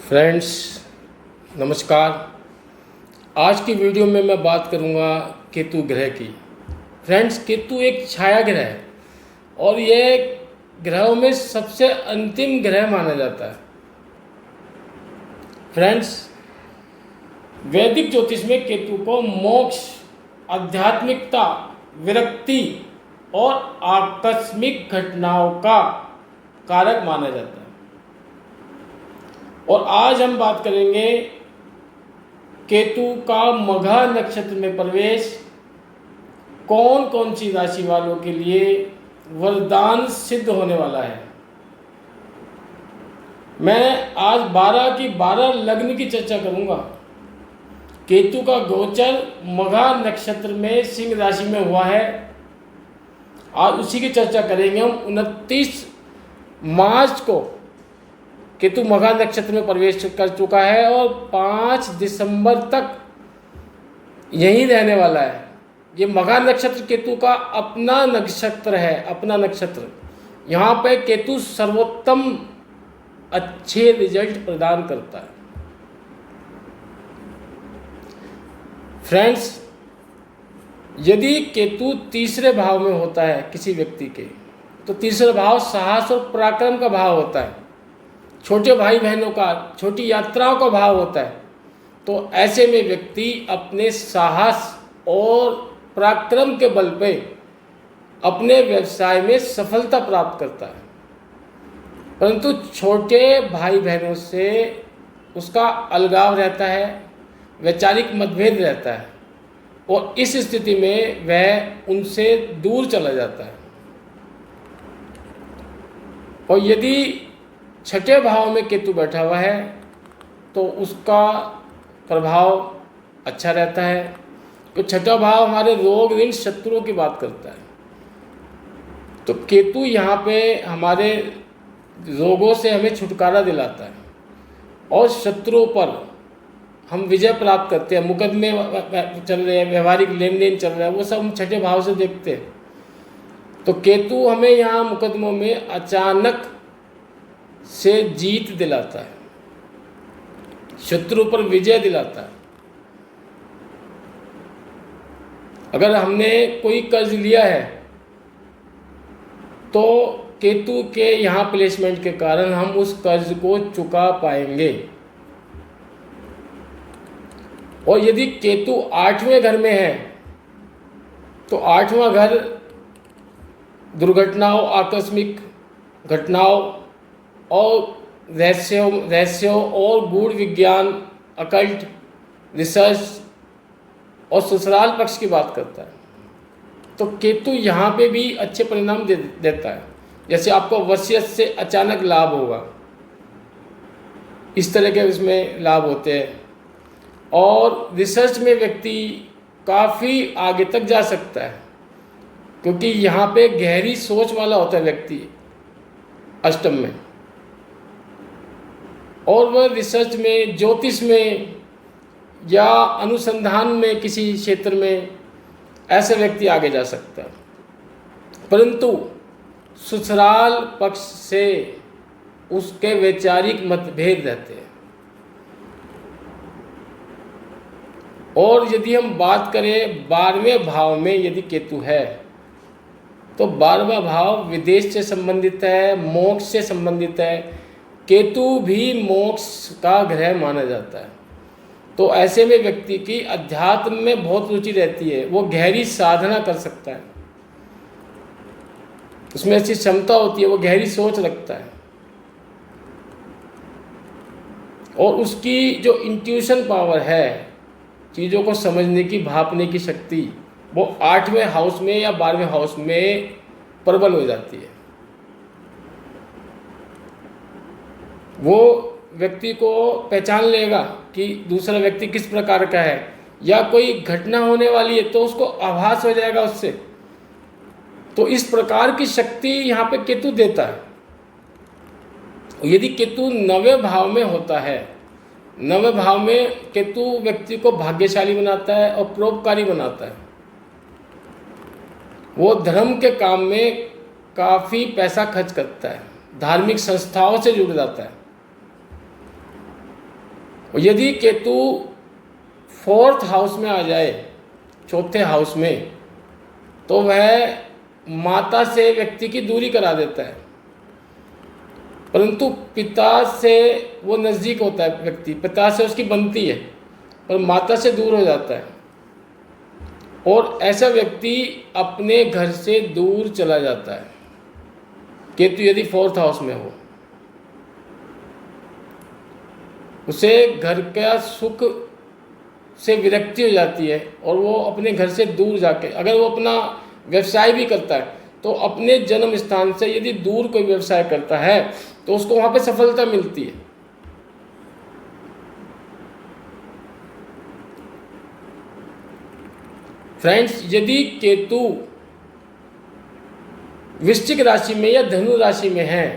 Friends, नमस्कार। आज की वीडियो में मैं बात करूंगा केतु ग्रह की। फ्रेंड्स, केतु एक छाया ग्रह है और यह ग्रहों में सबसे अंतिम ग्रह माना जाता है। फ्रेंड्स, वैदिक ज्योतिष में केतु को मोक्ष, आध्यात्मिकता, विरक्ति और आकस्मिक घटनाओं का कारक माना जाता है। और आज हम बात करेंगे केतु का मघा नक्षत्र में प्रवेश कौन कौन सी राशि वालों के लिए वरदान सिद्ध होने वाला है। मैं आज 12 की 12 लग्न की चर्चा करूंगा। केतु का गोचर मघा नक्षत्र में सिंह राशि में हुआ है। आज उसी की चर्चा करेंगे हम। 29 मार्च को केतु मघा नक्षत्र में प्रवेश कर चुका है और 5 दिसंबर तक यहीं रहने वाला है। ये मघा नक्षत्र केतु का अपना नक्षत्र है, अपना नक्षत्र। यहाँ पे केतु सर्वोत्तम अच्छे रिजल्ट प्रदान करता है। फ्रेंड्स, यदि केतु तीसरे भाव में होता है किसी व्यक्ति के, तो तीसरा भाव साहस और पराक्रम का भाव होता है, छोटे भाई बहनों का, छोटी यात्राओं का भाव होता है। तो ऐसे में व्यक्ति अपने साहस और पराक्रम के बल पे अपने व्यवसाय में सफलता प्राप्त करता है, परंतु छोटे भाई बहनों से उसका अलगाव रहता है, वैचारिक मतभेद रहता है और इस स्थिति में वह उनसे दूर चला जाता है। और यदि छठे भाव में केतु बैठा हुआ है तो उसका प्रभाव अच्छा रहता है, तो छठा भाव हमारे रोग, ऋण, शत्रुओं की बात करता है। तो केतु यहाँ पे हमारे रोगों से हमें छुटकारा दिलाता है और शत्रुओं पर हम विजय प्राप्त करते हैं। मुकदमे चल रहे हैं, व्यवहारिक लेन देन चल रहा है, वो सब हम छठे भाव से देखते हैं। तो केतु हमें यहाँ मुकदमों में अचानक से जीत दिलाता है, शत्रु पर विजय दिलाता है। अगर हमने कोई कर्ज लिया है तो केतु के यहाँ प्लेसमेंट के कारण हम उस कर्ज को चुका पाएंगे। और यदि केतु 8वें घर में है तो 8वां घर दुर्घटनाओं, आकस्मिक घटनाओं और रहस्यों और गूढ़ विज्ञान, अकल्ट, रिसर्च और ससुराल पक्ष की बात करता है। तो केतु यहाँ पे भी अच्छे परिणाम देता है। जैसे आपको वसीयत से अचानक लाभ होगा, इस तरह के इसमें लाभ होते हैं। और रिसर्च में व्यक्ति काफ़ी आगे तक जा सकता है, क्योंकि यहाँ पे गहरी सोच वाला होता है व्यक्ति अष्टम में। और वह रिसर्च में, ज्योतिष में या अनुसंधान में किसी क्षेत्र में ऐसे व्यक्ति आगे जा सकता है। परंतु ससुराल पक्ष से उसके वैचारिक मतभेद रहते हैं। और यदि हम बात करें 12वें भाव में यदि केतु है तो 12वां भाव विदेश से संबंधित है, मोक्ष से संबंधित है। केतु भी मोक्ष का ग्रह माना जाता है। तो ऐसे में व्यक्ति की अध्यात्म में बहुत रुचि रहती है, वो गहरी साधना कर सकता है, उसमें ऐसी क्षमता होती है, वो गहरी सोच रखता है। और उसकी जो इंट्यूशन पावर है, चीज़ों को समझने की, भापने की शक्ति, वो 8वें हाउस में या 12वें हाउस में प्रबल हो जाती है। वो व्यक्ति को पहचान लेगा कि दूसरा व्यक्ति किस प्रकार का है, या कोई घटना होने वाली है तो उसको आभास हो जाएगा उससे। तो इस प्रकार की शक्ति यहाँ पे केतु देता है। यदि केतु 9वें भाव में होता है, 9वें भाव में केतु व्यक्ति को भाग्यशाली बनाता है और परोपकारी बनाता है। वो धर्म के काम में काफ़ी पैसा खर्च करता है, धार्मिक संस्थाओं से जुड़ जाता है। और यदि केतु फोर्थ हाउस में आ जाए, चौथे हाउस में, तो वह माता से व्यक्ति की दूरी करा देता है, परंतु पिता से वो नज़दीक होता है व्यक्ति, पिता से उसकी बनती है, पर माता से दूर हो जाता है और ऐसा व्यक्ति अपने घर से दूर चला जाता है, केतु यदि फोर्थ हाउस में हो। उसे घर का सुख से विरक्ति हो जाती है और वो अपने घर से दूर जाके, अगर वो अपना व्यवसाय भी करता है तो अपने जन्म स्थान से यदि दूर कोई व्यवसाय करता है तो उसको वहाँ पे सफलता मिलती है। फ्रेंड्स, यदि केतु वृश्चिक राशि में या धनु राशि में है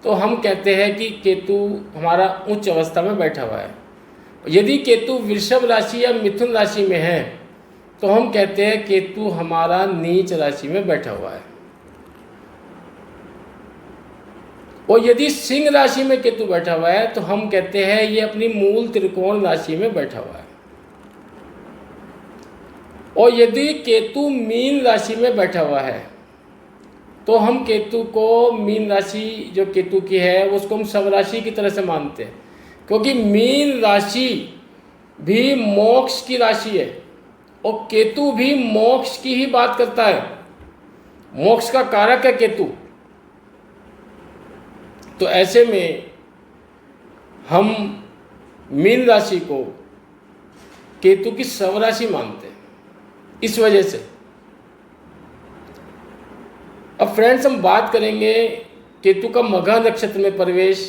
तो हम कहते हैं कि केतु हमारा उच्च अवस्था में बैठा हुआ है। यदि केतु वृषभ राशि या मिथुन राशि में है तो हम कहते हैं केतु हमारा नीच राशि में बैठा हुआ है। और यदि सिंह राशि में केतु बैठा हुआ है तो हम कहते हैं ये अपनी मूल त्रिकोण राशि में बैठा हुआ है। और यदि केतु मीन राशि में बैठा हुआ है तो हम केतु को, मीन राशि जो केतु की है उसको हम सब राशि की तरह से मानते हैं, क्योंकि मीन राशि भी मोक्ष की राशि है और केतु भी मोक्ष की ही बात करता है, मोक्ष का कारक है केतु। तो ऐसे में हम मीन राशि को केतु की सब राशि मानते हैं इस वजह से। अब फ्रेंड्स, हम बात करेंगे केतु का मघा नक्षत्र में प्रवेश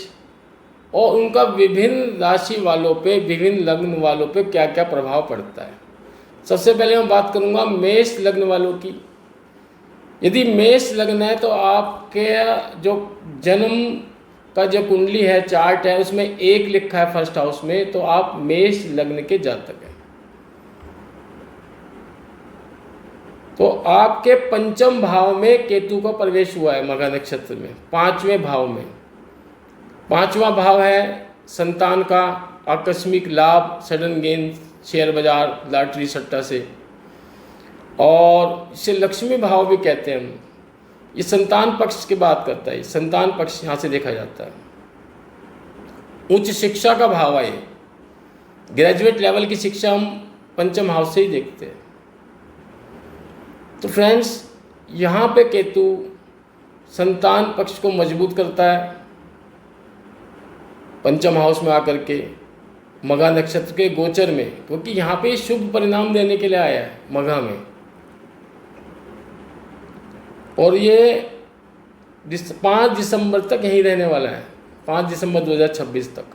और उनका विभिन्न राशि वालों पे, विभिन्न लग्न वालों पे क्या क्या प्रभाव पड़ता है। सबसे पहले मैं बात करूंगा मेष लग्न वालों की। यदि मेष लग्न है तो आपके जो जन्म का जो कुंडली है, चार्ट है, उसमें 1 लिखा है फर्स्ट हाउस में, तो आप मेष लग्न के जातक हैं। तो आपके पंचम भाव में केतु का प्रवेश हुआ है मघा नक्षत्र में, 5वें भाव में। 5वां भाव है संतान का, आकस्मिक लाभ, सडन गेन, शेयर बाजार, लॉटरी, सट्टा से, और इसे लक्ष्मी भाव भी कहते हैं हम। ये संतान पक्ष की बात करता है, संतान पक्ष यहाँ से देखा जाता है। उच्च शिक्षा का भाव है, ग्रेजुएट लेवल की शिक्षा हम पंचम हाउस से ही देखते हैं। तो फ्रेंड्स, यहाँ पे केतु संतान पक्ष को मजबूत करता है पंचम हाउस में आकर के मघा नक्षत्र के गोचर में, क्योंकि यहाँ पे शुभ परिणाम देने के लिए आया है मघा में। और ये 5 दिसंबर तक यहीं रहने वाला है, 5 दिसंबर 2026 तक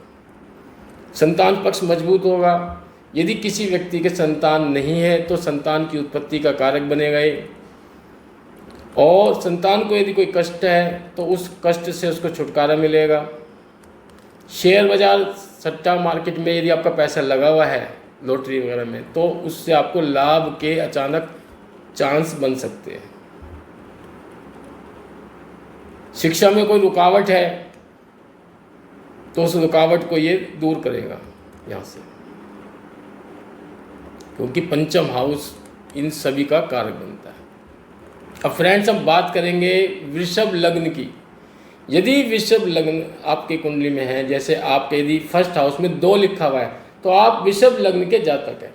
संतान पक्ष मजबूत होगा। यदि किसी व्यक्ति के संतान नहीं है तो संतान की उत्पत्ति का कारक बनेगा ये, और संतान को यदि कोई कष्ट है तो उस कष्ट से उसको छुटकारा मिलेगा। शेयर बाजार, सट्टा मार्केट में यदि आपका पैसा लगा हुआ है, लॉटरी वगैरह में, तो उससे आपको लाभ के अचानक चांस बन सकते हैं। शिक्षा में कोई रुकावट है तो उस रुकावट को ये दूर करेगा यहाँ से, क्योंकि पंचम हाउस इन सभी का कारक बनता है। अब फ्रेंड्स, हम बात करेंगे वृषभ लग्न की। यदि वृषभ लग्न आपकी कुंडली में है, जैसे आपके यदि फर्स्ट हाउस में 2 लिखा हुआ है, तो आप वृषभ लग्न के जातक हैं।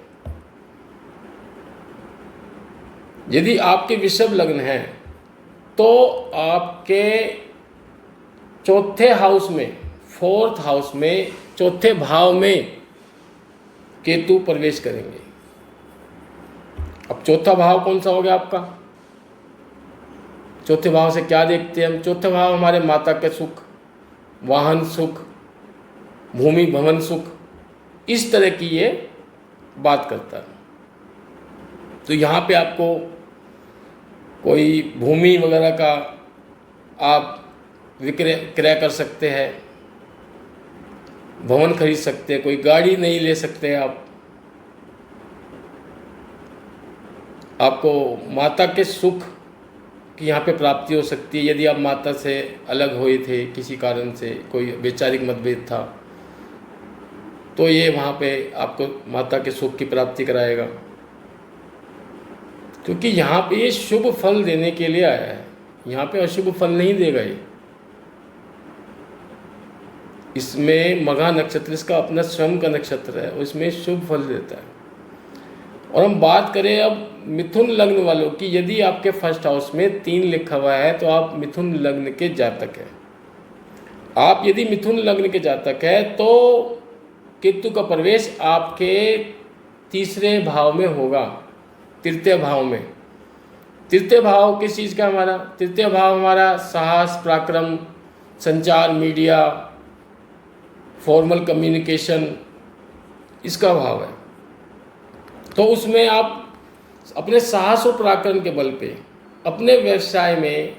यदि आपके वृषभ लग्न है तो आपके चौथे हाउस में, फोर्थ हाउस में, चौथे भाव में केतु प्रवेश करेंगे। अब चौथा भाव कौन सा हो गया आपका? चौथे भाव से क्या देखते हैं हम? चौथे भाव हमारे माता के सुख, वाहन सुख, भूमि भवन सुख, इस तरह की ये बात करता है। तो यहाँ पे आपको कोई भूमि वगैरह का आप क्रय कर सकते हैं, भवन खरीद सकते हैं, कोई गाड़ी नहीं ले सकते आप। आपको माता के सुख की यहाँ पे प्राप्ति हो सकती है। यदि आप माता से अलग हुए थे किसी कारण से, कोई वैचारिक मतभेद था, तो ये वहाँ पे आपको माता के सुख की प्राप्ति कराएगा, क्योंकि यहाँ पे ये शुभ फल देने के लिए आया है, यहाँ पे अशुभ फल नहीं देगा ये। इसमें मघा नक्षत्र इसका अपना स्वयं का नक्षत्र है, उसमें शुभ फल देता है। और हम बात करें अब मिथुन लग्न वालों की, यदि आपके फर्स्ट हाउस में 3 लिखा हुआ है तो आप मिथुन लग्न के जातक हैं। आप यदि मिथुन लग्न के जातक है तो केतु का प्रवेश आपके तीसरे भाव में होगा, तृतीय भाव में। तृतीय भाव किस चीज़ का हमारा? तृतीय भाव हमारा साहस, पराक्रम, संचार, मीडिया, फॉर्मल कम्युनिकेशन, इसका भाव है। तो उसमें आप अपने साहस और पराक्रम के बल पे अपने व्यवसाय में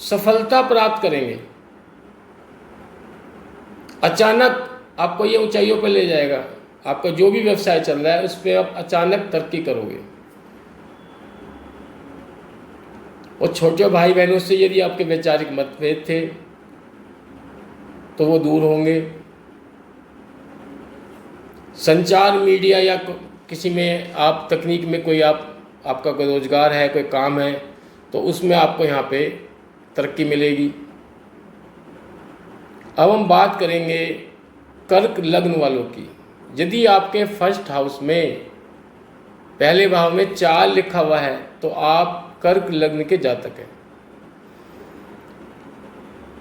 सफलता प्राप्त करेंगे। अचानक आपको ये ऊंचाइयों पर ले जाएगा। आपका जो भी व्यवसाय चल रहा है उस पर आप अचानक तरक्की करोगे। और छोटे भाई बहनों से यदि आपके वैचारिक मतभेद थे तो वो दूर होंगे। संचार, मीडिया या किसी में आप तकनीक में कोई आपका कोई रोजगार है, कोई काम है, तो उसमें आपको यहाँ पे तरक्की मिलेगी। अब हम बात करेंगे कर्क लग्न वालों की। यदि आपके फर्स्ट हाउस में पहले भाव में 4 लिखा हुआ है तो आप कर्क लग्न के जातक हैं।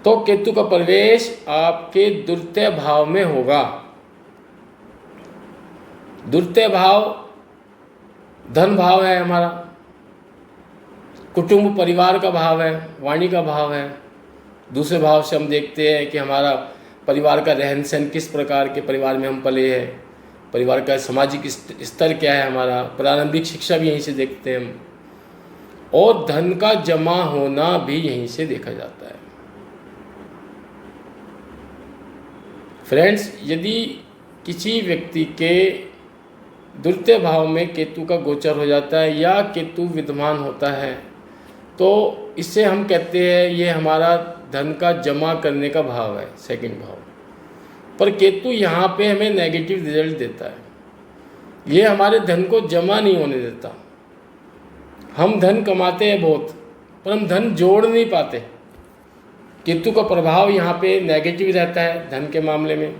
तो केतु का प्रवेश आपके द्वितीय भाव में होगा। द्वितीय भाव धन भाव है हमारा, कुटुंब परिवार का भाव है, वाणी का भाव है। दूसरे भाव से हम देखते हैं कि हमारा परिवार का रहन सहन, किस प्रकार के परिवार में हम पले हैं, परिवार का सामाजिक स्तर क्या है हमारा, प्रारंभिक शिक्षा भी यहीं से देखते हैं हम। और धन का जमा होना भी यहीं से देखा जाता है। फ्रेंड्स, यदि किसी व्यक्ति के द्वितीय भाव में केतु का गोचर हो जाता है या केतु विद्यमान होता है तो इससे हम कहते हैं ये हमारा धन का जमा करने का भाव है, सेकंड भाव। पर केतु यहाँ पे हमें नेगेटिव रिजल्ट देता है। ये हमारे धन को जमा नहीं होने देता। हम धन कमाते हैं बहुत, पर हम धन जोड़ नहीं पाते। केतु का प्रभाव यहाँ पे नेगेटिव रहता है धन के मामले में।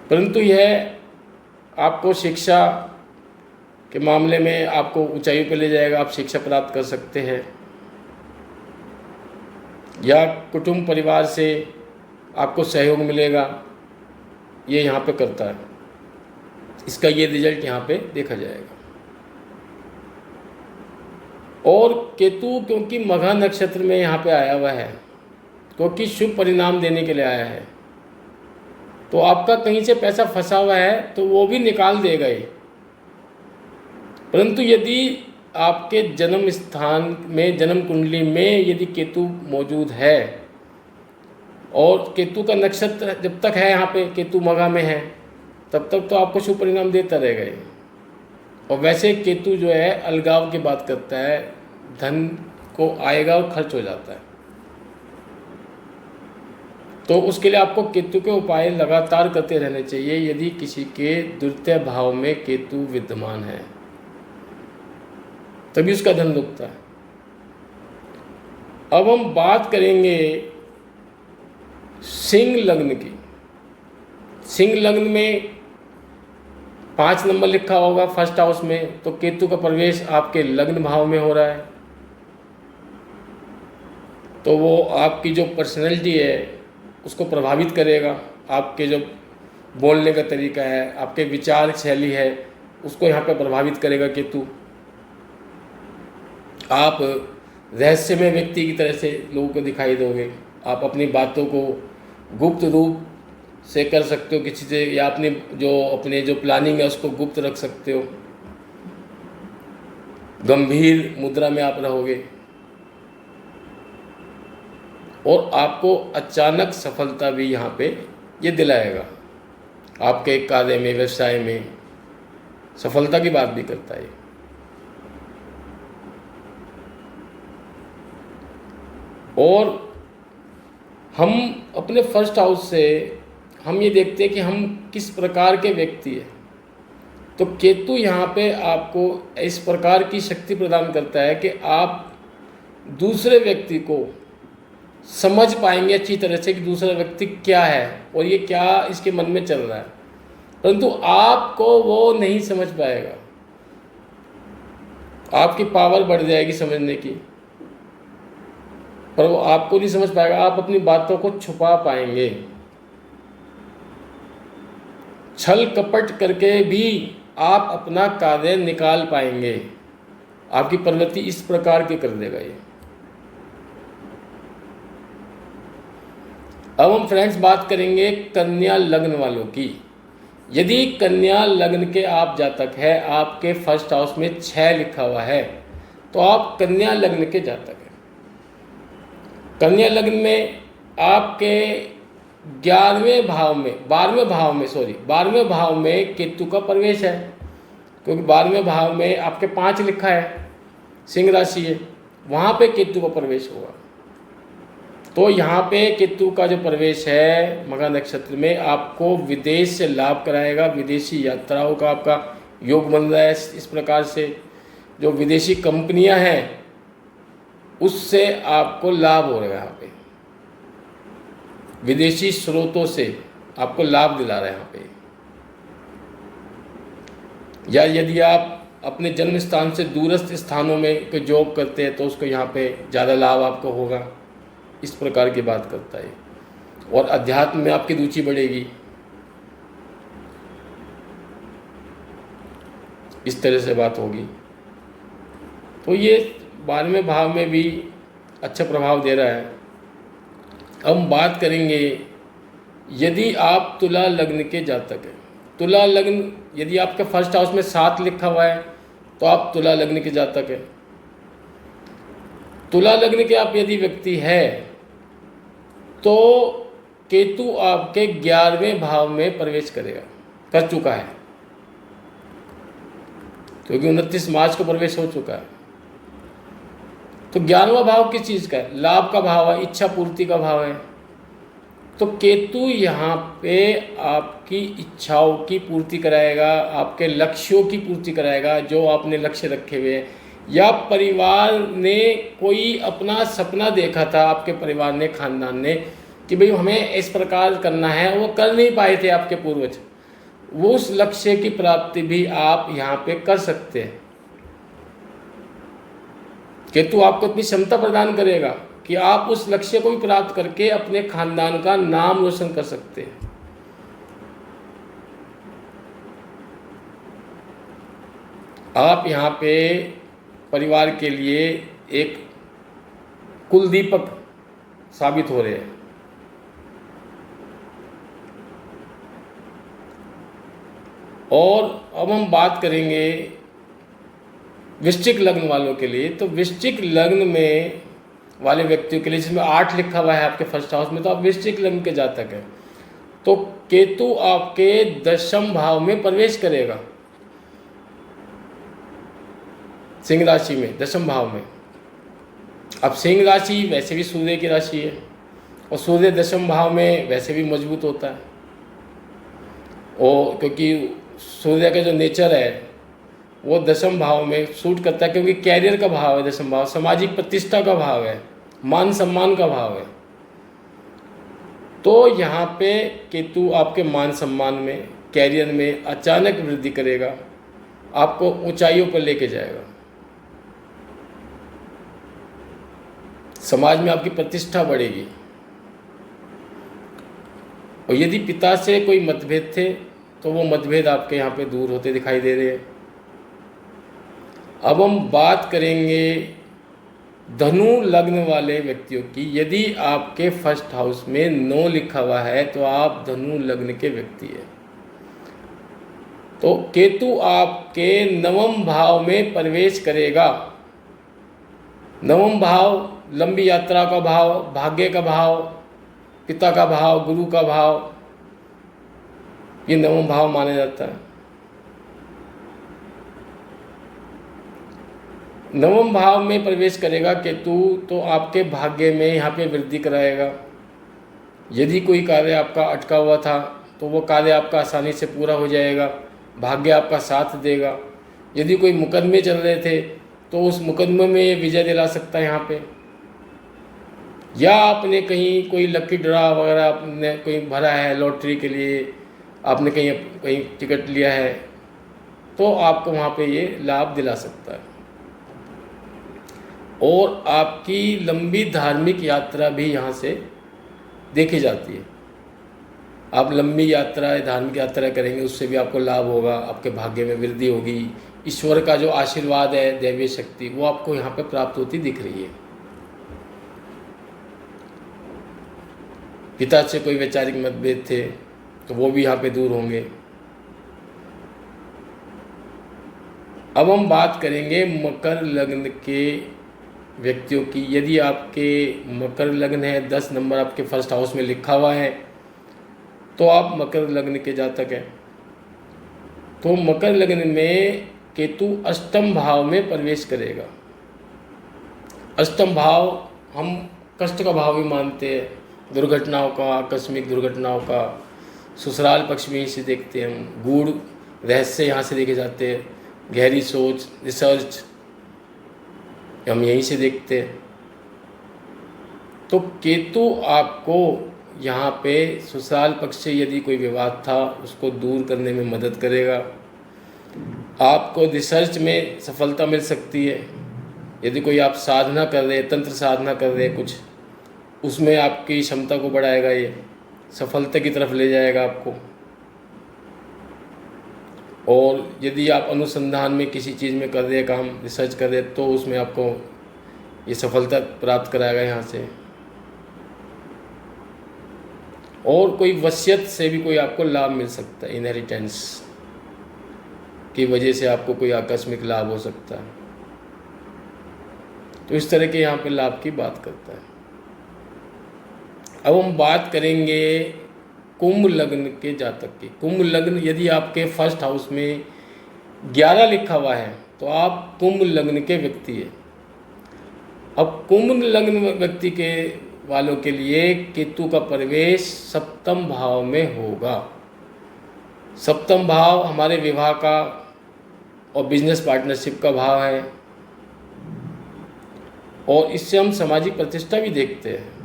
परंतु यह आपको शिक्षा के मामले में आपको ऊंचाई पर ले जाएगा। आप शिक्षा प्राप्त कर सकते हैं या कुटुंब परिवार से आपको सहयोग मिलेगा, ये यहाँ पे करता है। इसका ये रिजल्ट यहाँ पे देखा जाएगा। और केतु क्योंकि मघा नक्षत्र में यहाँ पे आया हुआ है, क्योंकि शुभ परिणाम देने के लिए आया है, तो आपका कहीं से पैसा फंसा हुआ है तो वो भी निकाल देगा ये। परंतु यदि आपके जन्म स्थान में, जन्म कुंडली में यदि केतु मौजूद है और केतु का नक्षत्र जब तक है यहाँ पे, केतु मघा में है, तब तक तो आपको शुभ परिणाम देता रहेगा ये। और वैसे केतु जो है अलगाव की बात करता है, धन को आएगा और खर्च हो जाता है। तो उसके लिए आपको केतु के उपाय लगातार करते रहने चाहिए यदि किसी के द्वितीय भाव में केतु विद्यमान है, तभी उसका धन रुकता है। अब हम बात करेंगे सिंह लग्न की। सिंह लग्न में 5 नंबर लिखा होगा फर्स्ट हाउस में, तो केतु का प्रवेश आपके लग्न भाव में हो रहा है। तो वो आपकी जो पर्सनैलिटी है उसको प्रभावित करेगा। आपके जो बोलने का तरीका है, आपके विचार शैली है, उसको यहाँ पे प्रभावित करेगा केतु। आप रहस्यमय व्यक्ति की तरह से लोगों को दिखाई दोगे। आप अपनी बातों को गुप्त रूप से कर सकते हो किसी से, या अपने जो प्लानिंग है उसको गुप्त रख सकते हो। गंभीर मुद्रा में आप रहोगे और आपको अचानक सफलता भी यहाँ पे ये दिलाएगा। आपके कार्य में, व्यवसाय में सफलता की बात भी करता है। और हम अपने फर्स्ट हाउस से हम ये देखते हैं कि हम किस प्रकार के व्यक्ति हैं। तो केतु यहाँ पे आपको इस प्रकार की शक्ति प्रदान करता है कि आप दूसरे व्यक्ति को समझ पाएंगे अच्छी तरह से कि दूसरा व्यक्ति क्या है और ये क्या इसके मन में चल रहा है, परंतु आपको वो नहीं समझ पाएगा। आपकी पावर बढ़ जाएगी समझने की, पर वो आपको नहीं समझ पाएगा। आप अपनी बातों को छुपा पाएंगे, छल कपट करके भी आप अपना कार्य निकाल पाएंगे। आपकी प्रवृत्ति इस प्रकार की कर देगा ये। अब हम फ्रेंड्स बात करेंगे कन्या लग्न वालों की। यदि कन्या लग्न के आप जातक है, आपके फर्स्ट हाउस में 6 लिखा हुआ है, तो आप कन्या लग्न के जातक हैं। कन्या लग्न में आपके 12वें भाव में केतु का प्रवेश है, क्योंकि 12वें भाव में आपके 5 लिखा है, सिंह राशि है, वहाँ पे केतु का प्रवेश होगा। तो यहाँ पे केतु का जो प्रवेश है मघा नक्षत्र में आपको विदेश से लाभ कराएगा। विदेशी यात्राओं का आपका योग बन रहा है। इस प्रकार से जो विदेशी कंपनियां हैं उससे आपको लाभ हो रहा है। यहाँ पे विदेशी स्रोतों से आपको लाभ दिला रहा है यहाँ पे। या यदि आप अपने जन्म स्थान से दूरस्थ स्थानों में कोई जॉब करते हैं तो उसको यहाँ पे ज़्यादा लाभ आपको होगा। इस प्रकार की बात करता है। और अध्यात्म में आपकी रुचि बढ़ेगी। इस तरह से बात होगी। तो ये 12वें भाव में भी अच्छा प्रभाव दे रहा है। अब हम बात करेंगे यदि आप तुला लग्न के जातक हैं। तुला लग्न यदि आपके फर्स्ट हाउस में 7 लिखा हुआ है तो आप तुला लग्न के जातक हैं। तुला लग्न के आप यदि व्यक्ति है तो केतु आपके 11वें भाव में प्रवेश करेगा, कर चुका है, क्योंकि 29 मार्च को प्रवेश हो चुका है। तो 11वां भाव किस चीज़ का है? लाभ का भाव है, इच्छा पूर्ति का भाव है। तो केतु यहाँ पे आपकी इच्छाओं की पूर्ति कराएगा, आपके लक्ष्यों की पूर्ति कराएगा जो आपने लक्ष्य रखे हुए हैं। या परिवार ने कोई अपना सपना देखा था, आपके परिवार ने, खानदान ने, कि भाई हमें इस प्रकार करना है, वो कर नहीं पाए थे आपके पूर्वज, वो उस लक्ष्य की प्राप्ति भी आप यहाँ पे कर सकते हैं। केतु आपको इतनी क्षमता प्रदान करेगा कि आप उस लक्ष्य को भी प्राप्त करके अपने खानदान का नाम रोशन कर सकते हैं। आप यहाँ पे परिवार के लिए एक कुलदीपक साबित हो रहे हैं। और अब हम बात करेंगे वृश्चिक लग्न वालों के लिए। तो वृश्चिक लग्न में वाले व्यक्तियों के लिए जिसमें 8 लिखा हुआ है आपके फर्स्ट हाउस में, तो आप वृश्चिक लग्न के जातक हैं। तो केतु आपके 10वें भाव में प्रवेश करेगा, सिंह राशि में, 10वें भाव में। अब सिंह राशि वैसे भी सूर्य की राशि है और सूर्य 10वें भाव में वैसे भी मजबूत होता है। और क्योंकि सूर्य का जो नेचर है वो 10वें भाव में सूट करता है, क्योंकि कैरियर का भाव है 10वां भाव, सामाजिक प्रतिष्ठा का भाव है, मान सम्मान का भाव है। तो यहाँ पे केतु आपके मान सम्मान में, कैरियर में अचानक वृद्धि करेगा, आपको ऊंचाइयों पर लेके जाएगा। समाज में आपकी प्रतिष्ठा बढ़ेगी। और यदि पिता से कोई मतभेद थे तो वो मतभेद आपके यहाँ पे दूर होते दिखाई दे रहे हैं। अब हम बात करेंगे धनु लग्न वाले व्यक्तियों की। यदि आपके फर्स्ट हाउस में 9 लिखा हुआ है तो आप धनु लग्न के व्यक्ति हैं। तो केतु आपके 9वें भाव में प्रवेश करेगा। 9वां भाव लंबी यात्रा का भाव, भाग्य का भाव, पिता का भाव, गुरु का भाव, ये 9वां भाव माना जाता है। 9वें भाव में प्रवेश करेगा केतु, तो आपके भाग्य में यहाँ पे वृद्धि कराएगा। यदि कोई कार्य आपका अटका हुआ था तो वो कार्य आपका आसानी से पूरा हो जाएगा, भाग्य आपका साथ देगा। यदि कोई मुकदमे चल रहे थे तो उस मुकदमे में ये विजय दिला सकता है यहाँ पे। या आपने कहीं कोई लकी ड्रा वगैरह आपने कोई भरा है लॉटरी के लिए, आपने कहीं कहीं टिकट लिया है, तो आपको वहाँ पे ये लाभ दिला सकता है। और आपकी लंबी धार्मिक यात्रा भी यहाँ से देखी जाती है। आप लंबी यात्रा धार्मिक यात्रा करेंगे, उससे भी आपको लाभ होगा, आपके भाग्य में वृद्धि होगी। ईश्वर का जो आशीर्वाद है, दैवीय शक्ति, वो आपको यहाँ पे प्राप्त होती दिख रही है। पिता से कोई वैचारिक मतभेद थे तो वो भी यहाँ पे दूर होंगे। अब हम बात करेंगे मकर लग्न के व्यक्तियों की। यदि आपके मकर लग्न है, 10 नंबर आपके फर्स्ट हाउस में लिखा हुआ है, तो आप मकर लग्न के जातक हैं। तो मकर लग्न में केतु अष्टम भाव में प्रवेश करेगा। अष्टम भाव हम कष्ट का भाव भी मानते हैं, दुर्घटनाओं का, आकस्मिक दुर्घटनाओं का। ससुराल पक्ष में इसे देखते हैं हम, गूढ़ रहस्य यहाँ से देखे जाते हैं, गहरी सोच, रिसर्च हम यहीं से देखते हैं। तो केतु आपको यहाँ पे ससुराल पक्ष से यदि कोई विवाद था उसको दूर करने में मदद करेगा। आपको रिसर्च में सफलता मिल सकती है। यदि कोई आप साधना कर रहे हैं, तंत्र साधना कर रहे हैं कुछ, उसमें आपकी क्षमता को बढ़ाएगा, ये सफलता की तरफ ले जाएगा आपको। और यदि आप अनुसंधान में किसी चीज़ में कर रहे हैं काम, रिसर्च कर रहे हैं, तो उसमें आपको ये सफलता प्राप्त कराएगा यहाँ से। और कोई वसीयत से भी कोई आपको लाभ मिल सकता है, इनहेरिटेंस की वजह से आपको कोई आकस्मिक लाभ हो सकता है। तो इस तरह के यहाँ पे लाभ की बात करता है। अब हम बात करेंगे कुंभ लग्न के जातक की। कुंभ लग्न यदि आपके फर्स्ट हाउस में 11 लिखा हुआ है तो आप कुंभ लग्न के व्यक्ति हैं। अब कुंभ लग्न व्यक्ति के वालों के लिए केतु का प्रवेश सप्तम भाव में होगा। सप्तम भाव हमारे विवाह का और बिजनेस पार्टनरशिप का भाव है, और इससे हम सामाजिक प्रतिष्ठा भी देखते हैं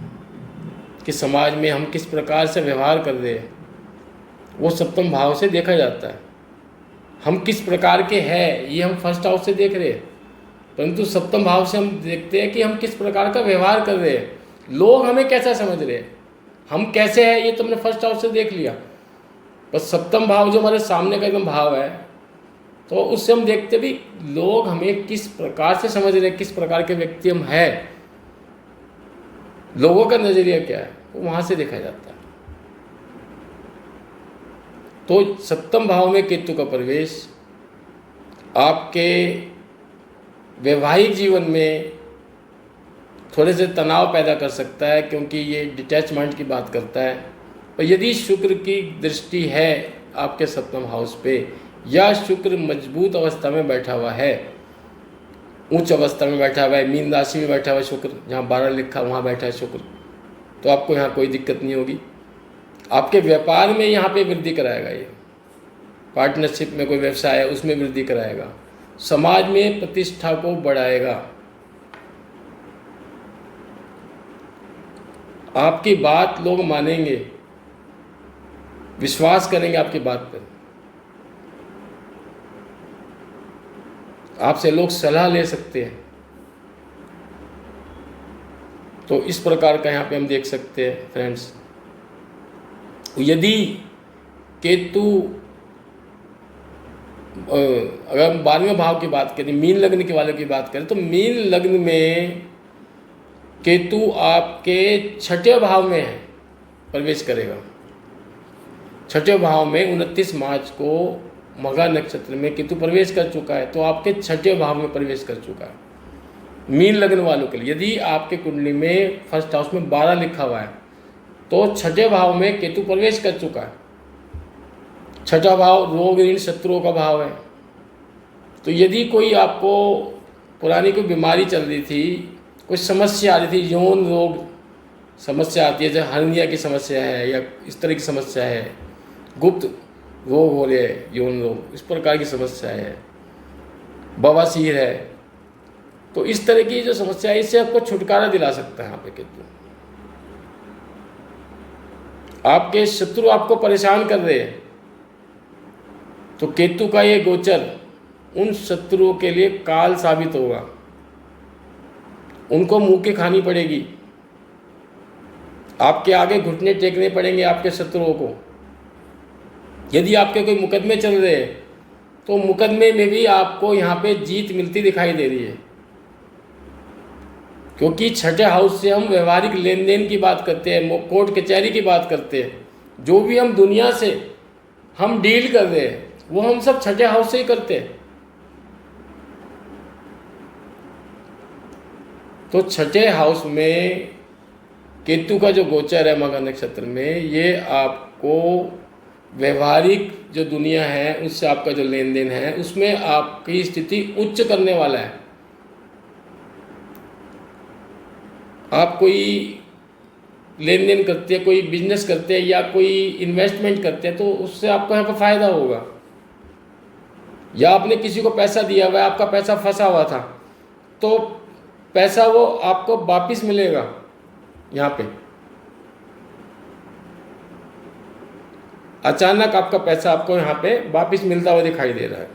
कि समाज में हम किस प्रकार से व्यवहार कर रहे हैं, वो सप्तम भाव से देखा जाता है। हम किस प्रकार के हैं ये हम फर्स्ट हाउस से देख रहे हैं, परंतु सप्तम भाव से हम देखते हैं कि हम किस प्रकार का व्यवहार कर रहे हैं, लोग हमें कैसा समझ रहे हैं, हम कैसे हैं, ये तुमने फर्स्ट हाउस से देख लिया। बस सप्तम भाव जो हमारे सामने का एकदम भाव है, तो उससे हम देखते भी लोग हमें किस प्रकार से समझ रहे हैं, किस प्रकार के व्यक्ति हम हैं, लोगों का नज़रिया क्या है, वो वहाँ से देखा जाता है। तो सप्तम भाव में केतु का प्रवेश आपके वैवाहिक जीवन में थोड़े से तनाव पैदा कर सकता है, क्योंकि ये डिटैचमेंट की बात करता है। और यदि शुक्र की दृष्टि है आपके सप्तम हाउस पे, या शुक्र मजबूत अवस्था में बैठा हुआ है, उच्च अवस्था में बैठा हुआ है, मीन राशि में बैठा हुआ है शुक्र, जहाँ 12 लिखा वहाँ बैठा है शुक्र, तो आपको यहाँ कोई दिक्कत नहीं होगी। आपके व्यापार में यहाँ पे वृद्धि कराएगा, ये पार्टनरशिप में कोई व्यवसाय है उसमें वृद्धि कराएगा, समाज में प्रतिष्ठा को बढ़ाएगा, आपकी बात लोग मानेंगे, विश्वास करेंगे आपकी बात पर, आपसे लोग सलाह ले सकते हैं। तो इस प्रकार का यहाँ पे हम देख सकते हैं फ्रेंड्स। यदि केतु अगर हम 12वें भाव की बात करें, मीन लग्न के वालों की बात करें, तो मीन लग्न में केतु आपके 6ठे भाव में है, प्रवेश करेगा। 6ठे भाव में 29 मार्च को मघा नक्षत्र में केतु प्रवेश कर चुका है, तो आपके 6ठे भाव में प्रवेश कर चुका है मीन लग्न वालों के लिए। यदि आपके कुंडली में फर्स्ट हाउस में 12 लिखा हुआ है तो 6ठे भाव में केतु प्रवेश कर चुका है। 6ठा भाव रोग ऋण शत्रुओं का भाव है। तो यदि कोई आपको पुरानी कोई बीमारी चल रही थी, कोई समस्या आ रही थी, यौन रोग समस्या आती है, जैसे हर्निया की समस्या है या इस तरह की समस्या है, गुप्त रोग हो रहे हैं, यौन रोग, इस प्रकार की समस्या है, बवासीर है, तो इस तरह की जो समस्या है इससे आपको छुटकारा दिला सकता है यहाँ पे केतु। आपके शत्रु आपको परेशान कर रहे हैं तो केतु का ये गोचर उन शत्रुओं के लिए काल साबित होगा, उनको मुंह की खानी पड़ेगी, आपके आगे घुटने टेकने पड़ेंगे आपके शत्रुओं को। यदि आपके कोई मुकदमे चल रहे हैं तो मुकदमे में भी आपको यहाँ पे जीत मिलती दिखाई दे रही है, क्योंकि छठे हाउस से हम व्यवहारिक लेन देन की बात करते हैं, कोर्ट कचहरी की बात करते हैं, जो भी हम दुनिया से हम डील कर रहे हैं वो हम सब छठे हाउस से ही करते हैं। तो छठे हाउस में केतु का जो गोचर है मघा नक्षत्र में, ये आपको व्यवहारिक जो दुनिया है उससे आपका जो लेन देन है उसमें आपकी स्थिति उच्च करने वाला है। आप कोई लेन देन करते हैं, कोई बिजनेस करते हैं या कोई इन्वेस्टमेंट करते हैं तो उससे आपको यहाँ पर फ़ायदा होगा, या आपने किसी को पैसा दिया हुआ है, आपका पैसा फंसा हुआ था तो पैसा वो आपको वापस मिलेगा। यहाँ पे अचानक आपका पैसा आपको यहाँ पे वापस मिलता हुआ दिखाई दे रहा है।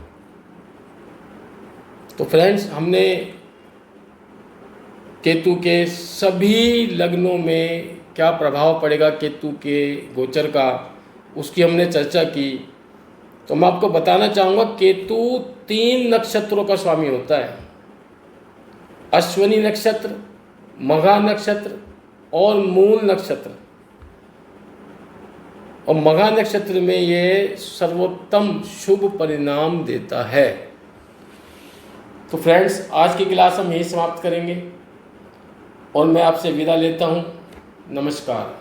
तो फ्रेंड्स, हमने केतु के सभी लग्नों में क्या प्रभाव पड़ेगा केतु के गोचर का, उसकी हमने चर्चा की। तो मैं आपको बताना चाहूँगा, केतु 3 नक्षत्रों का स्वामी होता है, अश्विनी नक्षत्र, मघा नक्षत्र और मूल नक्षत्र। और मघा नक्षत्र में ये सर्वोत्तम शुभ परिणाम देता है। तो फ्रेंड्स, आज की क्लास हम यहीं समाप्त करेंगे और मैं आपसे विदा लेता हूँ। नमस्कार।